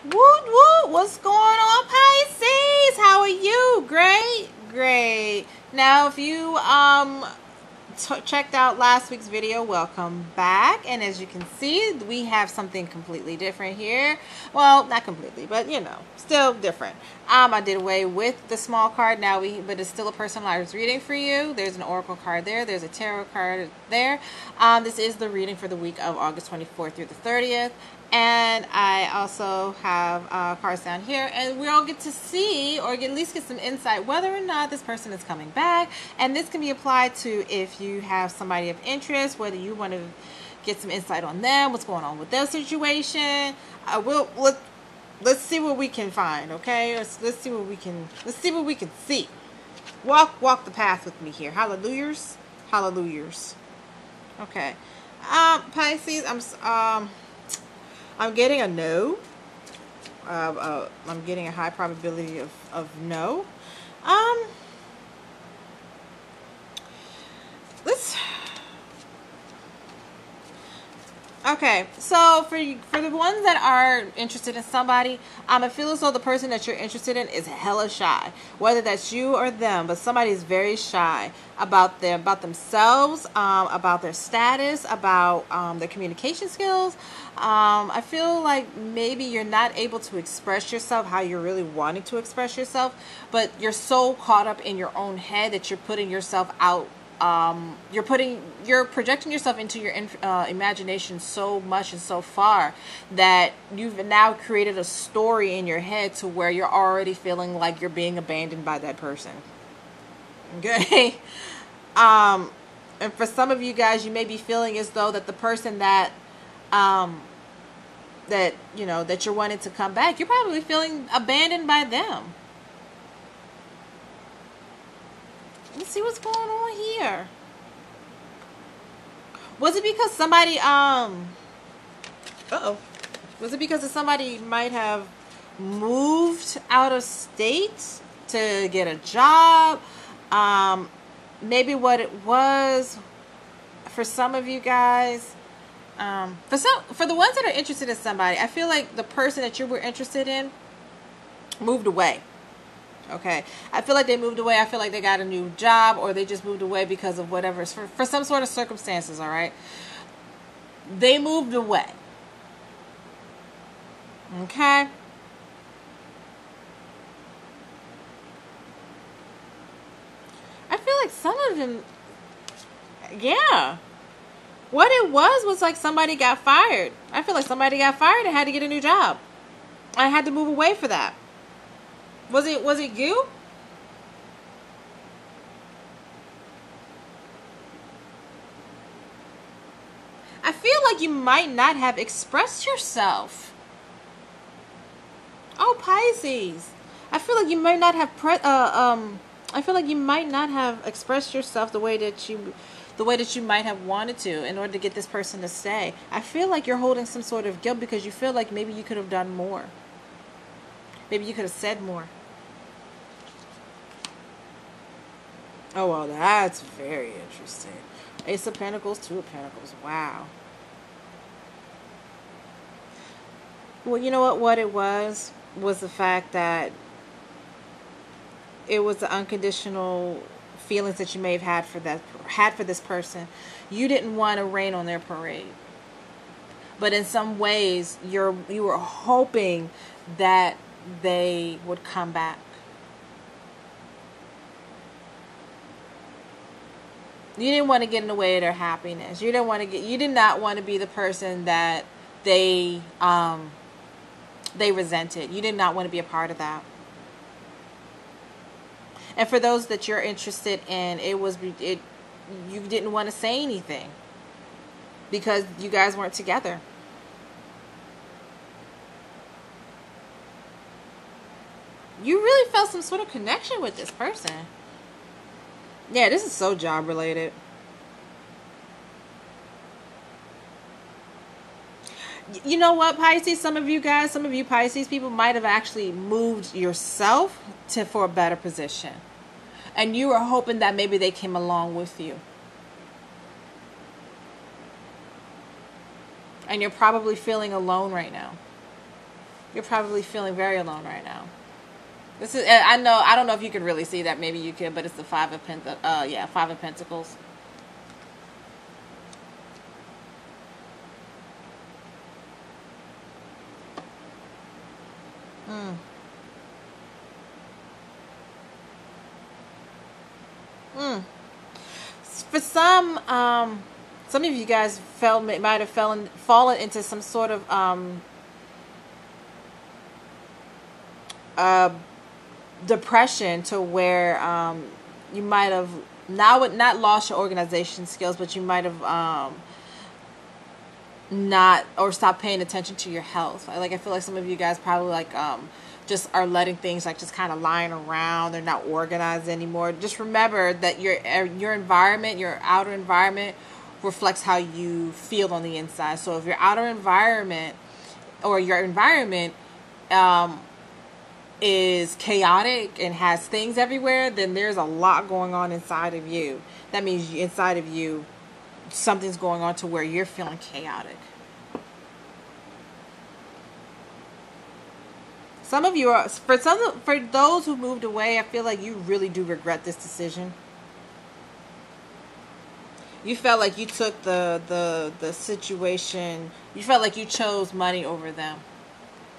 Woot woot! What's going on, Pisces? How are you? Great, great. Now, if you checked out last week's video, welcome back. And as you can see, we have something completely different here. Well, not completely, but you know, still different. I did away with the small card now, but it's still a personalized reading for you. There's an oracle card there. There's a tarot card there. This is the reading for the week of August 24th through the 30th. And I also have cards down here, and we all get to see, or at least get some insight, whether or not this person is coming back. And this can be applied to if you have somebody of interest, whether you want to get some insight on them, what's going on with their situation. Let's see what we can find. Okay, let's see what we can see. Walk the path with me here. Hallelujahs, hallelujahs. Okay, Pisces. I'm getting a no. I'm getting a high probability of no. Okay, so for the ones that are interested in somebody, I feel as though the person that you're interested in is hella shy. Whether that's you or them, but somebody is very shy about themselves, about their status, about their communication skills. I feel like maybe you're not able to express yourself how you're really wanting to express yourself, but you're so caught up in your own head that you're putting yourself out. You're projecting yourself into your imagination so much and so far that you've now created a story in your head to where you're already feeling like you're being abandoned by that person. Okay. And for some of you guys, you may be feeling as though that the person that that you're wanting to come back, you're probably feeling abandoned by them. Let's see what's going on here. Was it because somebody was it because somebody might have moved out of state to get a job? Maybe what it was for some of you guys. For the ones that are interested in somebody, I feel like the person that you were interested in moved away. Okay, I feel like they moved away. I feel like they got a new job, or they just moved away because of whatever, for some sort of circumstances. All right, they moved away. Okay. I feel like some of them, yeah. What it was like somebody got fired. I feel like somebody got fired and had to get a new job. I had to move away for that. Was it you? I feel like you might not have expressed yourself. Oh, Pisces. I feel like you might not have I feel like you might not have expressed yourself the way that you might have wanted to in order to get this person to stay. I feel like you're holding some sort of guilt because you feel like maybe you could have done more. Maybe you could have said more. Oh, well, that's very interesting. Ace of Pentacles, Two of Pentacles. Wow. Well, you know what? What it was the fact that it was the unconditional feelings that you may have had for this person. You didn't want to rain on their parade, but in some ways, you were hoping that they would come back. You didn't want to get in the way of their happiness. You did not want to be the person that they resented. You did not want to be a part of that. And for those that you're interested in, you didn't want to say anything because you guys weren't together. You really felt some sort of connection with this person. Yeah, this is so job related. You know what, Pisces? Some of you Pisces people might have actually moved yourself for a better position. And you were hoping that maybe they came along with you. And you're probably feeling alone right now. You're probably feeling very alone right now. This is, I know, I don't know if you could really see that. Maybe you could, but it's the Five of Pentacles. Mm. Mm. For some of you guys might have fallen into some sort of uh, depression, to where you might have not lost your organization skills, but you might have not, or stop paying attention to your health. Like, I feel like some of you guys probably like just are letting things like just kind of lying around. They're not organized anymore. Just remember that your environment, your outer environment, reflects how you feel on the inside. So if your outer environment or your environment is chaotic and has things everywhere, then there's a lot going on inside of you. That means inside of you, something's going on to where you're feeling chaotic. Some of you are, for those who moved away, I feel like you really do regret this decision. You felt like you took the situation, you felt like you chose money over them.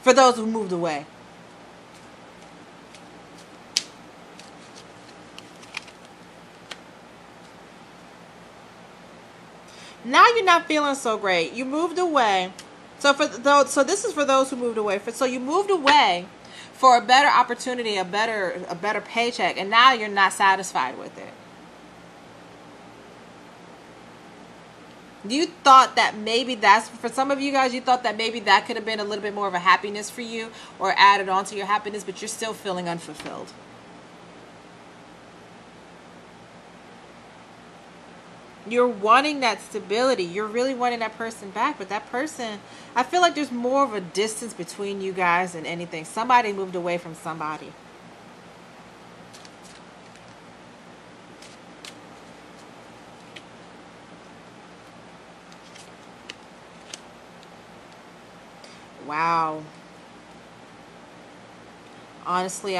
For those who moved away. Now you're not feeling so great. You moved away. So this is for those who moved away. So you moved away for a better opportunity, a better paycheck, and now you're not satisfied with it. You thought that maybe that's, for some of you guys, you thought that maybe that could have been a little bit more of a happiness for you, or added on to your happiness, but you're still feeling unfulfilled. You're wanting that stability. You're really wanting that person back. But that person, I feel like there's more of a distance between you guys than anything. Somebody moved away from somebody. Wow. Honestly,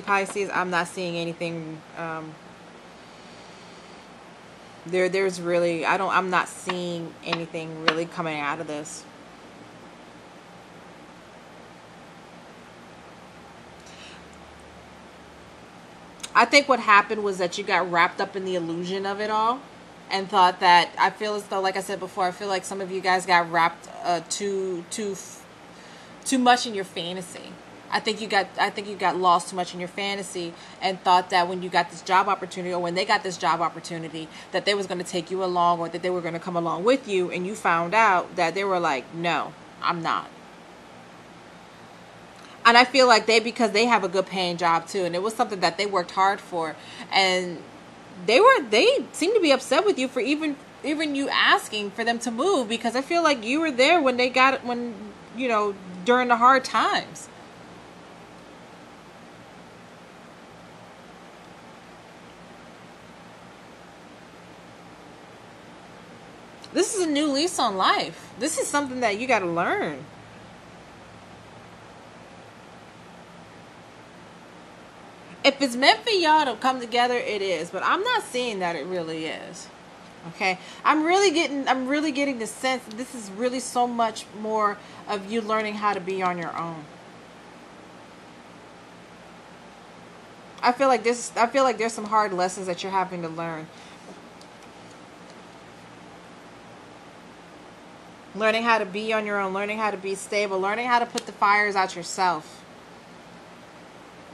Pisces, I'm not seeing anything. There's really, I'm not seeing anything really coming out of this. I think what happened was that you got wrapped up in the illusion of it all, and thought that, I feel as though, like I said before, I feel like some of you guys got wrapped too much in your fantasy. I think you got lost too much in your fantasy, and thought that when you got this job opportunity, or when they got this job opportunity, that they was going to take you along, or that they were going to come along with you, and you found out that they were like, no, I'm not. And I feel like because they have a good paying job too, and it was something that they worked hard for, and they seemed to be upset with you for even you asking for them to move, because I feel like you were there when during the hard times. This is a new lease on life. This is something that you got to learn. If it's meant for y'all to come together, it is. But I'm not seeing that it really is. Okay? I'm really getting the sense that this is really so much more of you learning how to be on your own. I feel like there's some hard lessons that you're having to learn. Learning how to be on your own, learning how to be stable, learning how to put the fires out yourself.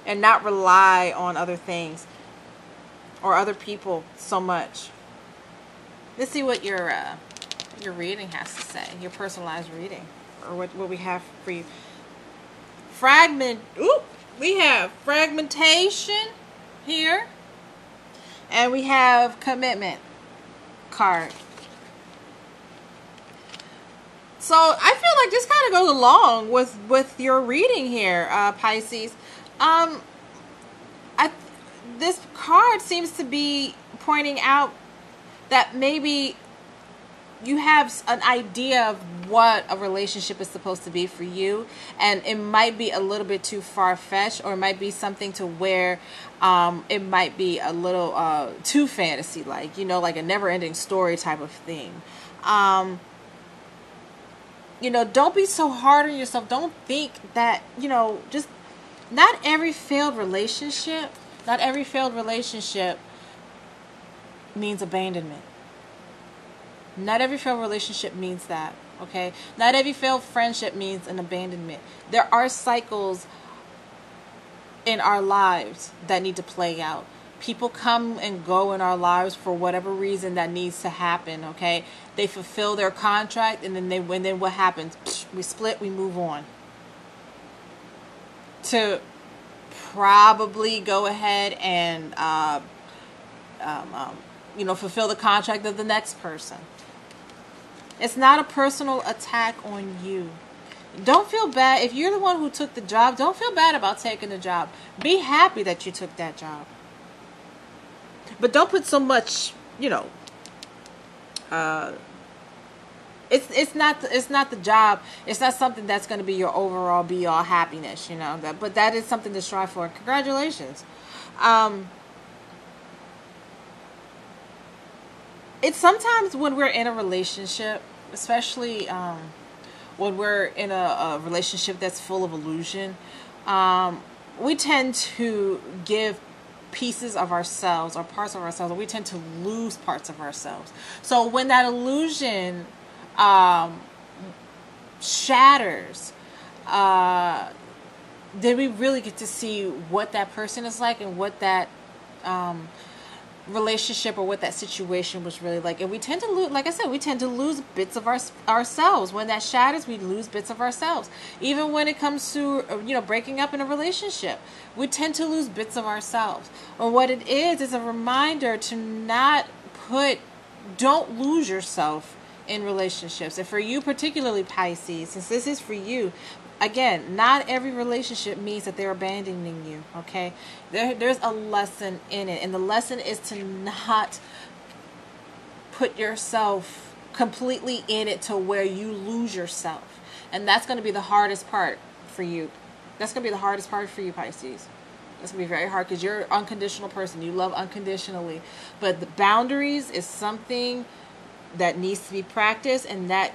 And not rely on other things or other people so much. Let's see what your reading has to say. Your personalized reading, or what we have for you. We have fragmentation here, and we have commitment card. So I feel like this kind of goes along with your reading here, Pisces. This card seems to be pointing out that maybe you have an idea of what a relationship is supposed to be for you, and it might be a little bit too far-fetched, or it might be something to where it might be a little too fantasy like, you know, like a never-ending story type of thing. You know, don't be so hard on yourself. Don't think that, you know, just not every failed relationship means abandonment. Not every failed relationship means that, okay? Not every failed friendship means an abandonment. There are cycles in our lives that need to play out. People come and go in our lives for whatever reason that needs to happen, okay? They fulfill their contract, and then what happens? We split, we move on. To probably go ahead and you know, fulfill the contract of the next person. It's not a personal attack on you. Don't feel bad. If you're the one who took the job, don't feel bad about taking the job. Be happy that you took that job. But don't put so much, you know, it's not the job. It's not something that's going to be your overall be all happiness, you know. But that is something to strive for. Congratulations. It's sometimes when we're in a relationship, especially when we're in a relationship that's full of illusion, we tend to give pieces of ourselves or parts of ourselves, or we tend to lose parts of ourselves. So when that illusion shatters, then we really get to see what that person is like and what that relationship or what that situation was really like. And we tend to lose, like I said, we tend to lose bits of ourselves. When that shatters, we lose bits of ourselves. Even when it comes to, you know, breaking up in a relationship, we tend to lose bits of ourselves. And what it is a reminder to don't lose yourself in relationships. And for you particularly, Pisces, since this is for you, again, not every relationship means that they're abandoning you, okay? There's a lesson in it, and the lesson is to not put yourself completely in it to where you lose yourself. And that's going to be the hardest part for you. That's going to be the hardest part for you, Pisces. It's going to be very hard because you're an unconditional person. You love unconditionally. But the boundaries is something that needs to be practiced, and that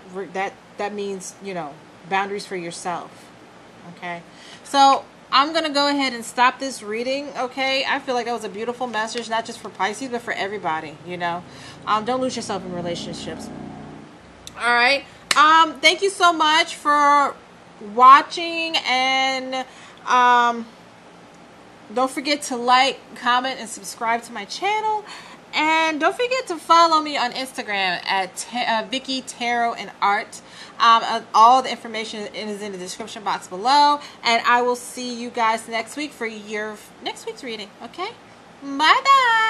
means, you know, boundaries for yourself. Okay, so I'm gonna go ahead and stop this reading. Okay, I feel like that was a beautiful message, not just for Pisces but for everybody, you know. Don't lose yourself in relationships. All right, thank you so much for watching, and don't forget to like, comment, and subscribe to my channel. And don't forget to follow me on Instagram at Vicky Tarot and Art. All the information is in the description box below. And I will see you guys next week for your next week's reading. Okay? Bye-bye.